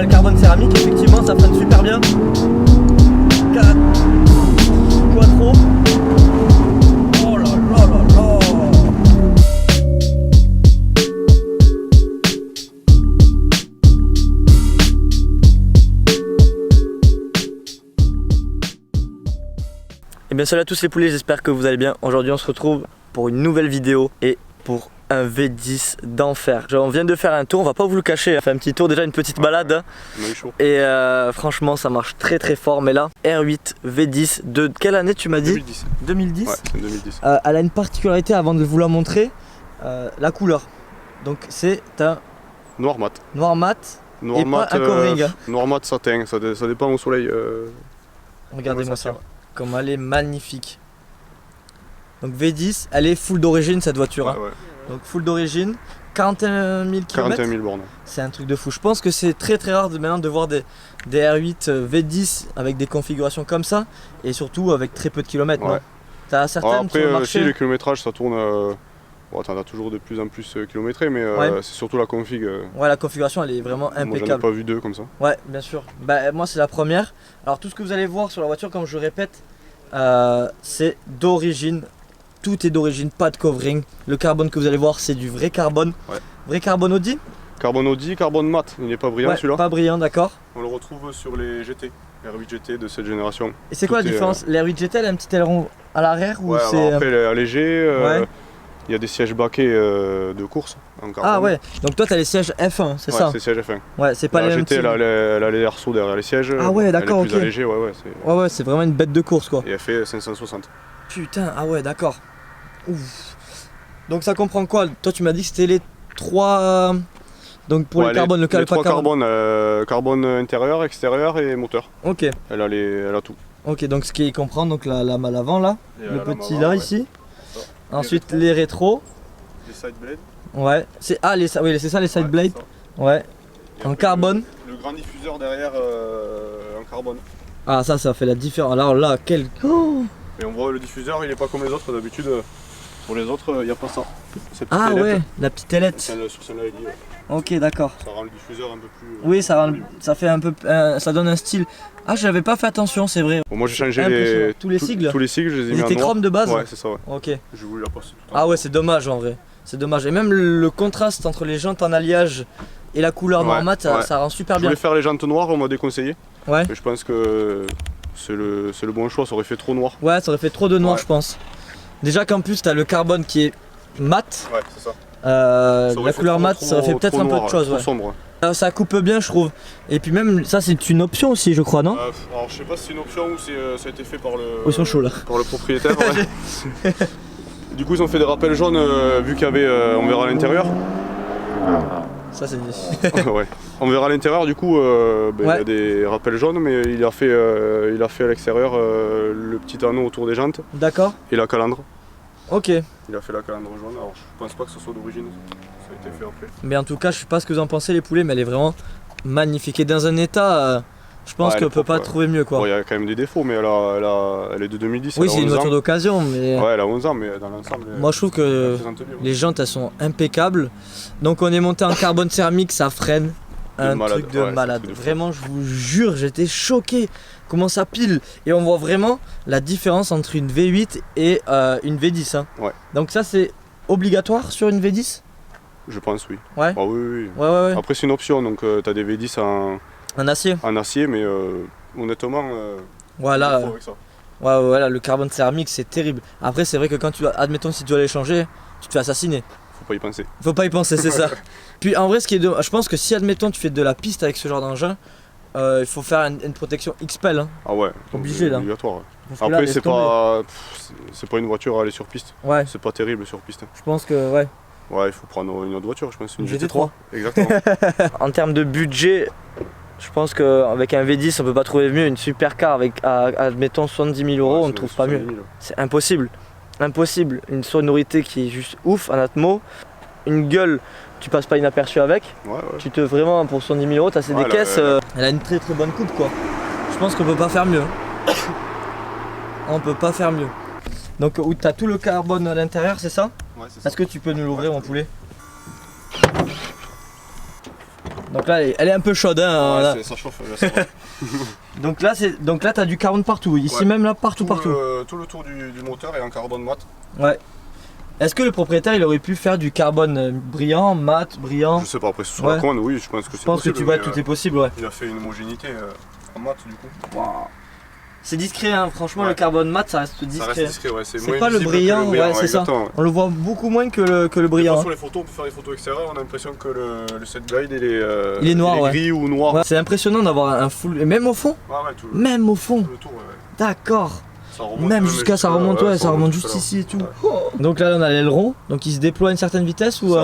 a le carbone céramique, effectivement ça freine super bien. 4 quattro. Oh là là là là. Et bien salut à tous les poulets, j'espère que vous allez bien. Aujourd'hui on se retrouve pour une nouvelle vidéo et pour un V10 d'enfer. On vient de faire un tour, on va pas vous le cacher, on fait un petit tour, déjà une petite balade. On a eu chaud. Et franchement ça marche très très fort. Mais là, R8 V10 de quelle année tu m'as dit? 2010. 2010. Ouais, c'est 2010. Elle a une particularité avant de vous la montrer, la couleur. Donc c'est un Noir mat. noir mat. Noir Et mat, pas un covering. noir mat satin, ça dépend au soleil. Regardez-moi ça, tire. comme elle est magnifique. Donc V10, elle est full d'origine cette voiture. Ouais, Hein. ouais. Donc full d'origine, 41 000 km. 41 000 bornes. C'est un truc de fou. Je pense que c'est très très rare maintenant de voir des R8 V10 avec des configurations comme ça et surtout avec très peu de kilomètres. Ouais. T'as certaines Après, sur le marché. si le kilométrage ça tourne, bon, t'en as toujours de plus en plus kilométré, mais Ouais. c'est surtout la config. Ouais, la configuration elle est vraiment Moi j'en ai impeccable. pas vu deux comme ça. Ouais, bien sûr. Bah, moi c'est la première. Alors tout ce que vous allez voir sur la voiture, comme je répète, c'est d'origine. Tout est d'origine, pas de covering. Le carbone que vous allez voir, c'est du vrai carbone. Ouais. Vrai carbone Audi. Carbone Audi, carbone mat, il n'est pas brillant Ouais, celui-là. pas brillant, d'accord. On le retrouve sur les GT, R8 GT de cette génération. Et c'est quoi la Tout est, différence? L'R8 GT, elle a un petit aileron à l'arrière ou Ouais, c'est... alors après elle est allégée, Ouais. il y a des sièges baquets de course en carbone. Ah ouais, donc toi t'as les sièges F1, c'est Ouais, ça? c'est siège F1. Ouais, c'est pas La les mêmes GT, types. elle a les arceaux derrière les sièges. Ah ouais, d'accord, Elle est plus ok. allégée, ouais, Ouais, ouais, c'est vraiment une bête de course quoi. et elle fait 560. Putain, ah ouais, d'accord. Ouf. Donc ça comprend quoi? Toi tu m'as dit que c'était les 3... Donc pour Ouais, le carbone, le les trois carbone. carbone intérieur, extérieur et moteur. Ok, Elle a tout. ok, donc ce qui comprend donc la lame à l'avant là, Et le la lame petit avant, là ouais. ici. Ça. Ensuite les rétros. Les side blades. Ouais, c'est oui, c'est ça les side blades. Ouais, Et en après, carbone. Le grand diffuseur derrière en carbone. Ah ça fait la différence. Alors là, quel... Oh. Et on voit le diffuseur, il est pas comme les autres d'habitude. Pour les autres, il n'y a pas ça. Cette petite Ah ailette. ouais, la petite ailette. Sur celle-là, il dit, ouais. Ok, d'accord. Ça rend le diffuseur un peu plus. Oui, ça plus- fait un peu, ça donne un style. Ah, j'avais pas fait attention, c'est vrai. Bon, moi j'ai changé Impressionnant. Tous les sigles. Tous les sigles, je les ai Ils mis en étaient noir. chrome de base. Ouais, c'est ça, ouais. Ok. J'ai voulu la passer tout le temps. Ah ouais, c'est dommage en vrai. C'est dommage. Et même le contraste entre les jantes en alliage et la couleur Ouais, noir mat, ouais. ça rend super Je bien. voulais faire les jantes noires, on m'a déconseillé. Ouais. Mais je pense que c'est le bon choix, ça aurait fait trop noir. Ouais, ça aurait fait trop de noir, Ouais. je pense. Déjà qu'en plus, t'as le carbone qui est mat. Ouais, c'est ça. La aurait fait couleur trop- mat, trop- ça aurait fait peut-être trop un peu noir, de choses. trop Ouais. sombre. Ça coupe bien, je trouve. Et puis même, ça, c'est une option aussi, je crois, non? Alors je sais pas si c'est une option ou ça a été fait par le. Oh, ils sont chauds là. Par le propriétaire. Ouais. Du coup ils ont fait des rappels jaunes vu qu'il y avait on verra à l'intérieur. Ça, c'est... Ouais. On verra à l'intérieur du coup il y Ouais. a des rappels jaunes mais il a fait à l'extérieur le petit anneau autour des jantes D'accord. et la calandre. Ok. Il a fait la calandre jaune. Alors je pense pas que ce soit d'origine. Ça a été fait après. Mais en tout cas, je sais pas ce que vous en pensez, les poulets, mais elle est vraiment magnifique. Et dans un état, je pense Ouais, elle qu'on est peut propre, pas ouais. trouver mieux quoi. Bon il y a quand même des défauts mais elle est de 2010. Oui, elle a c'est une 11 voiture ans. d'occasion, mais Ouais elle a 11 ans mais dans l'ensemble. moi je trouve que elle présente bien. les jantes elles sont impeccables. Donc on est monté en carbone céramique, ça freine. Un malade. truc de Ouais, c'est un malade. truc de fou. Vraiment, je vous jure, j'étais choqué. Comment ça pile. Et on voit vraiment la différence entre une V8 et une V10. Hein. Ouais. Donc ça c'est obligatoire sur une V10? Je pense oui. Ouais. Ah oui, oui. Ouais, ouais, ouais. Après c'est une option donc t'as des V10 En acier. en acier mais honnêtement Voilà. il faut avec ça. Ouais, voilà, le carbone céramique c'est terrible. Après, c'est vrai que quand admettons, si tu dois les changer, tu te fais assassiner. Faut pas y penser. Faut pas y penser, c'est ça. Puis en vrai, ce qui est je pense que si admettons tu fais de la piste avec ce genre d'engin, il faut faire une protection XPEL. Hein. Ah ouais, Obligé, là. obligatoire. Ouais. Parce que là, Après laisse c'est tomber. c'est pas une voiture à aller sur piste. Ouais, C'est pas terrible sur piste. je pense que ouais. Ouais, il faut prendre une autre voiture, je pense une Une GT3. Exactement. En termes de budget, je pense qu'avec un V10, on peut pas trouver mieux. Une supercar avec, admettons, 70 000 euros, on ne trouve pas mieux. C'est impossible. Impossible. Une sonorité qui est juste ouf, en atmo. Une gueule, tu passes pas inaperçu avec. Ouais, ouais. Tu te vraiment, pour 70 000 euros, t'as des Ouais, caisses. Elle a une très très bonne coupe quoi. Je pense qu'on peut pas faire mieux. On peut pas faire mieux. Donc où t'as tout le carbone à l'intérieur, c'est ça? Ouais, c'est ça. Est-ce que tu peux nous l'ouvrir mon poulet? Donc là, elle est un peu chaude. Hein, ouais, ça chauffe, là, ça va. donc là, t'as du carbone partout. Ici même, là, partout. Tout le tour du moteur est en carbone mat. Ouais. Est-ce que le propriétaire, il aurait pu faire du carbone brillant, mat, brillant? Je sais pas, après sur la commande, oui, je pense que c'est possible. Je pense que tu vois, tout est possible, ouais. Il a fait une homogénéité en mat, du coup. Wow. C'est discret, hein. Franchement, le carbone mat, ça reste discret. Ça reste discret, ouais. C'est pas le brillant, ouais, c'est ça. Ouais. On le voit beaucoup moins que le brillant. Sur les photos, on peut faire les photos extérieures, on a l'impression que le set glide il est noir, gris ou noir. Ouais, c'est impressionnant d'avoir un full. Et même au fond. Même au fond. D'accord. Même jusqu'à ça remonte, ouais, ça remonte juste ici et tout. Ouais. Donc là, on a l'aileron, donc il se déploie à une certaine vitesse ou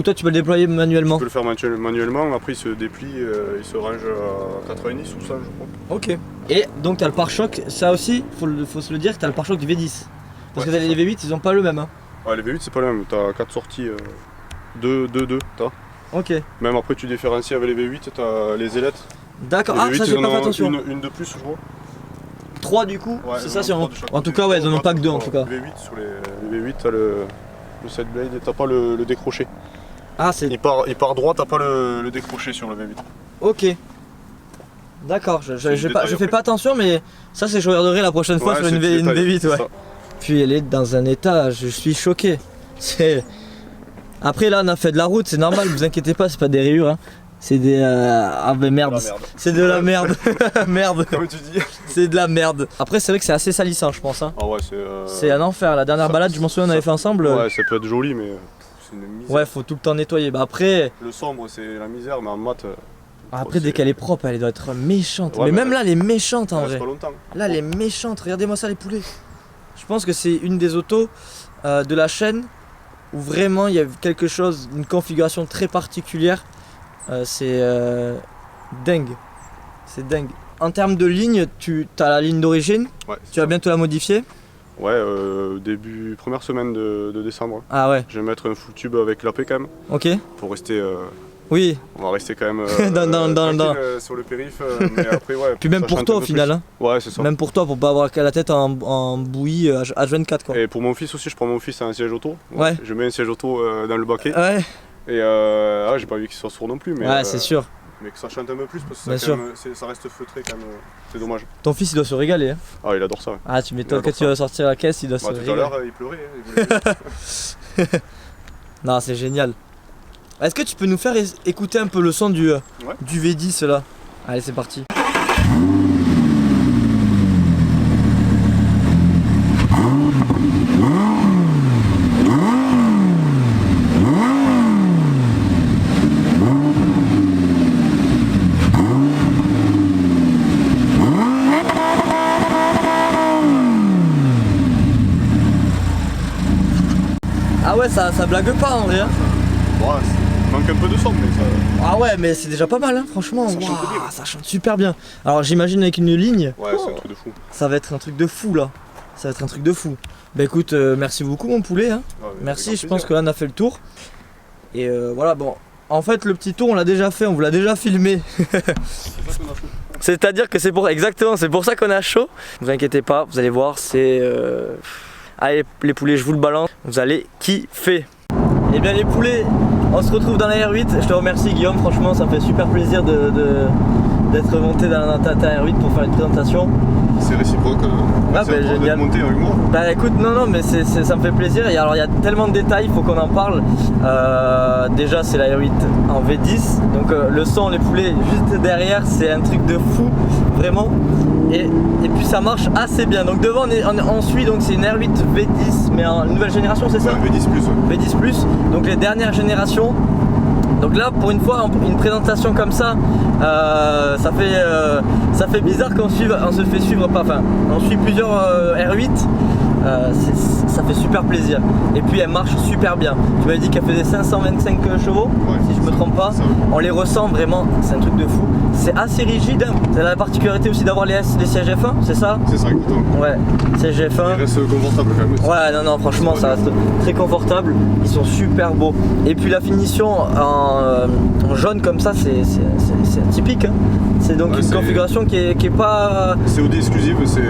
toi tu peux le déployer manuellement? Tu peux le faire manuellement, après il se déplie, il se range à 90 ou ça, je crois. Ok. Et donc tu as le pare-choc, ça aussi, faut se le dire, tu as le pare-choc du V10. Parce que les V8 ils ont pas le même. Hein. Ouais, les V8 c'est pas le même, tu as 4 sorties, 2, t'as. Ok. Même après tu différencies avec les V8, tu as les ailettes. D'accord, ah ça j'ai pas fait attention. Une de plus, je crois. 3 du coup, ouais, c'est ça, en tout cas, ouais, ils en ont pas que 2 en tout cas. Les V8, sur les V8, t'as le set blade et t'as pas le décroché. Ah, c'est. Il part droit, t'as pas le décroché sur le V8. Ok. D'accord, je fais pas attention, mais ça, c'est je regarderai la prochaine fois sur une V8, ouais. Puis elle est dans un état, je suis choqué. Après, là, on a fait de la route, c'est normal, vous inquiétez pas, c'est pas des rayures. Hein. C'est des. Ah ben merde. C'est de la merde. Merde. Comme tu dis. C'est de la merde. Après c'est vrai que c'est assez salissant je pense. Hein. Ah ouais c'est un enfer. La dernière balade je m'en souviens on avait fait ensemble. Ouais ça peut être joli mais c'est une misère. Ouais faut tout le temps nettoyer. Bah après. Le sombre c'est la misère mais en mat. Après dès qu'elle est propre elle doit être méchante. Ouais, mais même là elle est méchante en vrai. Pas longtemps. Là elle est méchante. Regardez-moi ça les poulets. Je pense que c'est une des autos de la chaîne où vraiment il y a quelque chose, une configuration très particulière. C'est dingue, c'est dingue. En termes de ligne, tu as la ligne d'origine, tu vas bientôt la modifier? Ouais, début première semaine de décembre. Ah ouais. Je vais mettre un full tube avec l'AP quand même. Ok. Pour rester. Oui. On va rester quand même sur le périph. Mais après ouais. Puis même pour toi au final. Hein. Ouais c'est ça. Même pour toi pour pas avoir la tête en bouillie H24 quoi. Et pour mon fils aussi, je prends mon fils à un siège auto. Ouais. Je mets un siège auto dans le baquet. Ouais. Et j'ai pas envie qu'il soit sourd non plus. Mais, ouais c'est sûr. Mais que ça chante un peu plus parce que ça reste feutré quand même, c'est dommage. Ton fils il doit se régaler hein. Ah il adore ça. Ouais. Ah tu m'étonnes quand tu vas sortir la caisse il doit se régaler. Tout à l'heure il pleurait. Non c'est génial. Est-ce que tu peux nous faire écouter un peu le son du V10 là? Allez c'est parti. Ah ouais ça blague pas en vrai hein. Ouais, manque un peu de son mais ça. Ah ouais mais c'est déjà pas mal hein franchement. Ça chante super bien. Alors j'imagine avec une ligne. Ouais c'est un truc de fou. Ça va être un truc de fou là. Ça va être un truc de fou. Bah écoute merci beaucoup mon poulet hein. Merci je pense que là on a fait le tour. Et voilà bon. En fait le petit tour on l'a déjà fait, on vous l'a déjà filmé. C'est-à-dire que c'est pour ça qu'on a chaud. Vous inquiétez pas, vous allez voir c'est. Allez les poulets je vous le balance, vous allez kiffer. Et bien les poulets, on se retrouve dans la R8. Je te remercie Guillaume, franchement ça me fait super plaisir d'être monté dans ta R8 pour faire une présentation. C'est réciproque, d'être monté avec moi. Bah écoute, non mais ça me fait plaisir. Et alors il y a tellement de détails, il faut qu'on en parle. Déjà c'est la R8 en V10, donc le son, les poulets juste derrière, c'est un truc de fou, vraiment. Et puis ça marche assez bien. Donc devant on suit, donc c'est une R8 V10 mais en nouvelle génération c'est ça? Ouais, V10+. Ouais. V10+, donc les dernières générations. Donc là pour une fois une présentation comme ça, ça fait bizarre qu'on se fait suivre pas, enfin on suit plusieurs R8, ça fait super plaisir. Et puis elle marche super bien. Tu m'avais dit qu'elle faisait 525 chevaux, si je me trompe pas. On les ressent vraiment, c'est un truc de fou. C'est assez rigide, hein. C'est la particularité aussi d'avoir les sièges F1, c'est ça? C'est ça exactement. Ouais, sièges F1. Ils restent confortables quand même. Ouais non franchement ça reste très confortable, ils sont super beaux. Et puis la finition en jaune comme ça c'est atypique hein. C'est donc une configuration qui est pas... C'est Audi exclusive, c'est...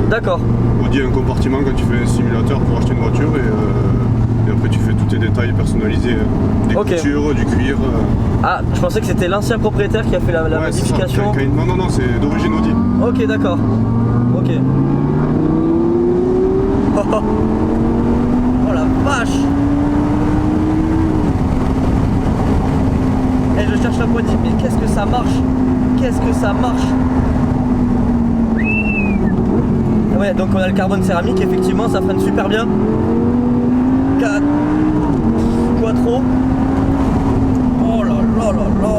D'accord. Audi a un compartiment quand tu fais un simulateur pour acheter une voiture et après tu fais tous tes détails personnalisés, des coutures, du cuir. Ah, je pensais que c'était l'ancien propriétaire qui a fait la modification. Non, c'est d'origine Audi. Ok, d'accord. Ok. Oh la vache! Et je cherche la poignée, mais qu'est-ce que ça marche? Qu'est-ce que ça marche? Ouais, donc on a le carbone céramique, effectivement, ça freine super bien. 4 Quattro. Oh là là là là.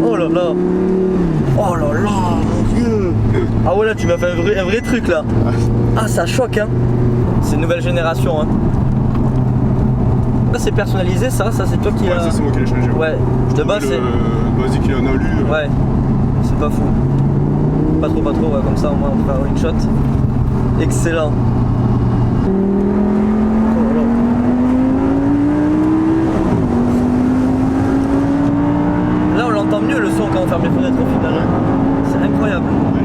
Oh là là. Oh là là, mon Dieu. Ah ouais, là tu m'as fait un vrai truc là. Ah, ça choque hein. C'est une nouvelle génération hein. Ça c'est personnalisé, ça c'est toi qui l'as. Ouais, ça c'est moi qui l'ai changé. Ouais, de base c'est. Basique il en a lu. Ouais, c'est pas fou. Pas trop, ouais, comme ça au moins on peut faire une shot. Excellent. Oh là. Là on l'entend mieux le son quand on ferme les fenêtres au final. Ouais. C'est incroyable. Ouais,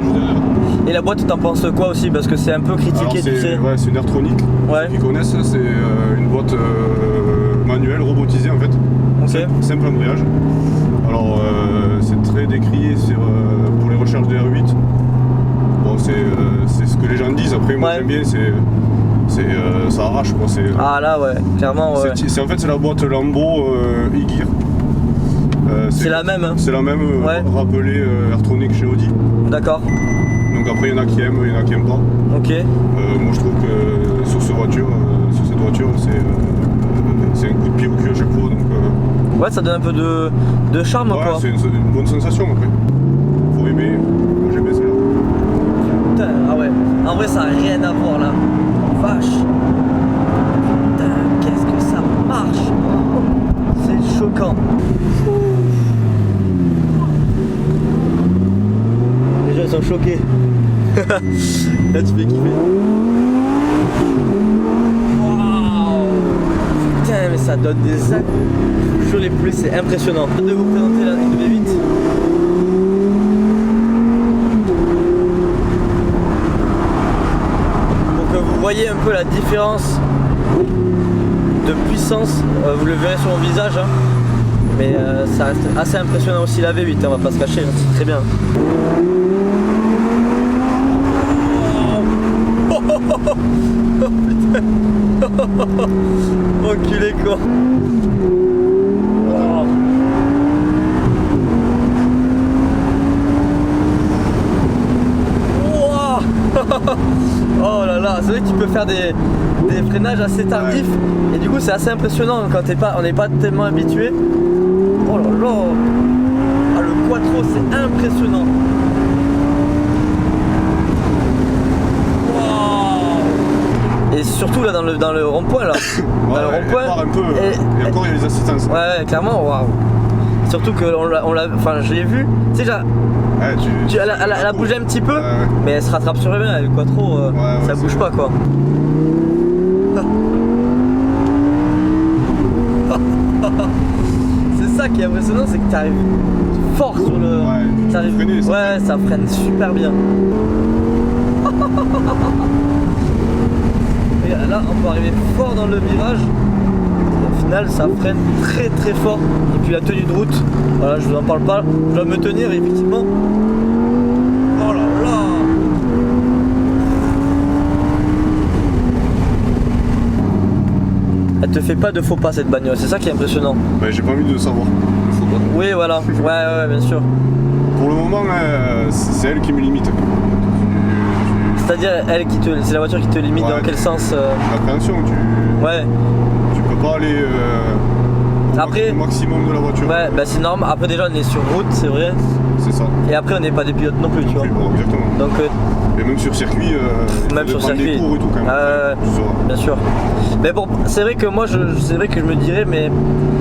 et la boîte, t'en penses quoi aussi? Parce que c'est un peu critiqué, tu sais. Ouais, c'est une Airtronic. Ouais. Ceux qui connaissent, c'est une boîte manuelle, robotisée en fait. Okay. Simple embrayage. Alors, c'est très décrié pour les recherches de R8. Bon, c'est ce que les gens disent. Après, moi j'aime bien, ça arrache quoi. Ah là, ouais, clairement. Ouais. En fait, c'est la boîte Lambo e-Gear. C'est la même. Hein. C'est la même, rappelée Airtronic chez Audi. D'accord. Donc après, il y en a qui aiment, il y en a qui aiment pas. Ok. Moi, je trouve que sur cette voiture, c'est un coup de pied au cul à chaque fois. Donc, ouais, ça donne un peu de charme quoi. C'est une bonne sensation après. Faut aimer. Moi, j'aime bien celle-là. Putain, ah ouais. En vrai, ça n'a rien à voir là. Vache. Putain, qu'est-ce que ça marche. C'est choquant. Les gens ils sont choqués. Là tu fais kiffer. Waouh. Putain mais ça donne des actes. Sur les poulies c'est impressionnant. Je vais vous présenter la V8. Pour que vous voyez un peu la différence de puissance, vous le verrez sur mon visage hein. Mais ça reste assez impressionnant aussi la V8, on va pas se cacher, hein. C'est très bien. Oh putain. Enculé quoi. Oh. Oh là là, c'est vrai que tu peux faire des freinages assez tardifs et du coup c'est assez impressionnant quand on n'est pas tellement habitué. Oh là là. Ah, le Quattro c'est impressionnant. Et surtout là dans le rond-point là. Ouais, dans le rond-point. Un peu, et encore il y a les assistances. Ouais, clairement, waouh. Surtout que enfin je l'ai vu, tu sais déjà. Ouais, elle a bougé un petit peu, mais elle se rattrape sur elle-même, le Quattro, ça bouge pas quoi. C'est ça qui est impressionnant, c'est que tu arrives fort sur le. Ouais, ça freine super bien. Et là, on peut arriver fort dans le virage. Au final, ça freine très très fort. Et puis la tenue de route, voilà, je vous en parle pas. Je dois me tenir, effectivement. Oh là là. Elle te fait pas de faux pas cette bagnole, c'est ça qui est impressionnant. Bah, j'ai pas envie de savoir. Oui, voilà. Ouais, bien sûr. Pour le moment, c'est elle qui me limite. C'est-à-dire, c'est la voiture qui te limite dans quel sens L'appréhension, tu peux pas aller au maximum de la voiture. Ouais, bah c'est normal. Après déjà on est sur route, c'est vrai. C'est ça. Et après on n'est pas des pilotes non plus, tu vois. Bon, exactement. Donc, et même sur circuit, même sur circuit. des cours et tout quand même. Bien sûr. Mais bon, c'est vrai que moi, c'est vrai que je me dirais, mais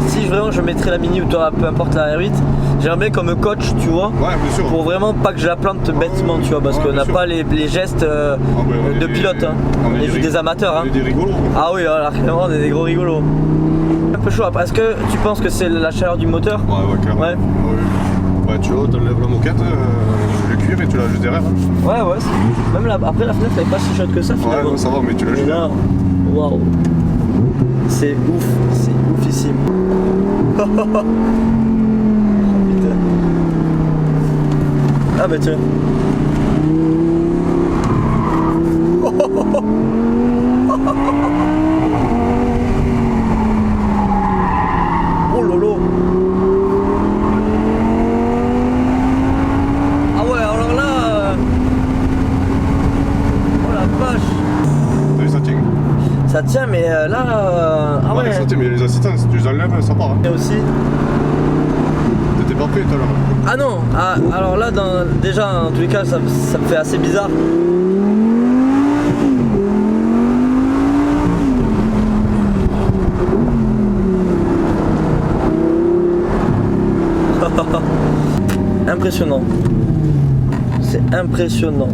si vraiment je mettrais la Mini ou toi, peu importe la R8, j'aimerais bien qu'on me coach, tu vois. Ouais, bien sûr. Pour vraiment pas que je la plante bêtement, tu vois, parce qu'on n'a pas les gestes de pilote. Hein. On est juste des amateurs. On est des rigolos. Ah oui, alors clairement, on est des gros rigolos. Un peu chaud. Est-ce que tu penses que c'est la chaleur du moteur? Ouais, clairement. Ouais. Ouais, tu vois, t'enlèves la moquette, le cuir et tu l'as juste derrière. Hein. Ouais, même après la fenêtre elle est pas si chaude que ça finalement. Ouais, non, ça va, mais tu l'as juste derrière. Waouh. C'est oufissime. Oh putain. Ah bah tiens. Oh lolo. Ah ouais, alors là... Oh la vache. T'as vu, ça tient. Ça tient, mais là... Ah ouais. Ça tient, mais les assistants, si tu les enlèves, ça part. Hein. Et aussi... T'étais pas prêt tout à l'heure. Ah non, alors là, déjà, en tous les cas, ça me fait assez bizarre. Impressionnant. C'est impressionnant.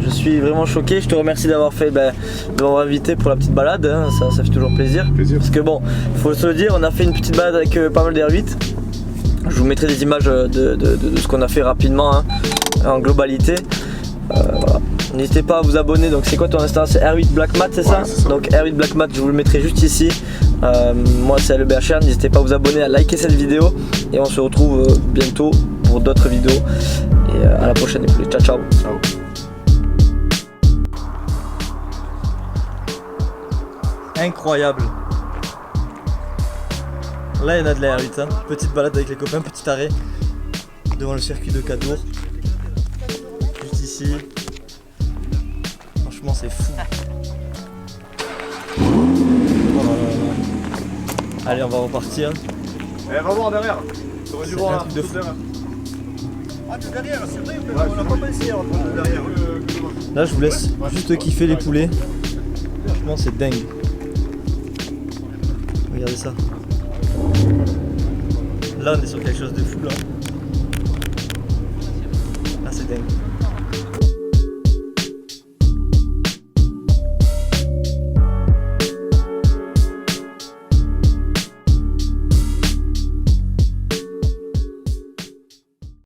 Je suis vraiment choqué. Je te remercie d'avoir m'avoir invité pour la petite balade. Hein. Ça fait toujours plaisir. Parce que bon, il faut se le dire, on a fait une petite balade avec pas mal d'R8. Je vous mettrai des images de ce qu'on a fait rapidement hein, en globalité. Voilà. N'hésitez pas à vous abonner. Donc c'est quoi ton Instagram? C'est R8 Blackmat, c'est ça? Donc R8 Blackmat, je vous le mettrai juste ici. Moi c'est LEBHR. N'hésitez pas à vous abonner, à liker cette vidéo. Et on se retrouve bientôt pour d'autres vidéos. Et à la prochaine les poules. Ciao ciao. Incroyable. Là il y en a de la R8 hein. Petite balade avec les copains, petit arrêt devant le circuit de Cadour. Juste ici. Franchement c'est fou. Oh là là. Allez on va repartir. Eh, va voir derrière. T'aurais dû voir là. De fou. Derrière. Ah, tu derrière, c'est vrai, on l'a pas pensé derrière. Là je vous laisse juste kiffer les poulets. Franchement c'est dingue. Regardez ça. Là on est sur quelque chose de fou là. Là c'est dingue.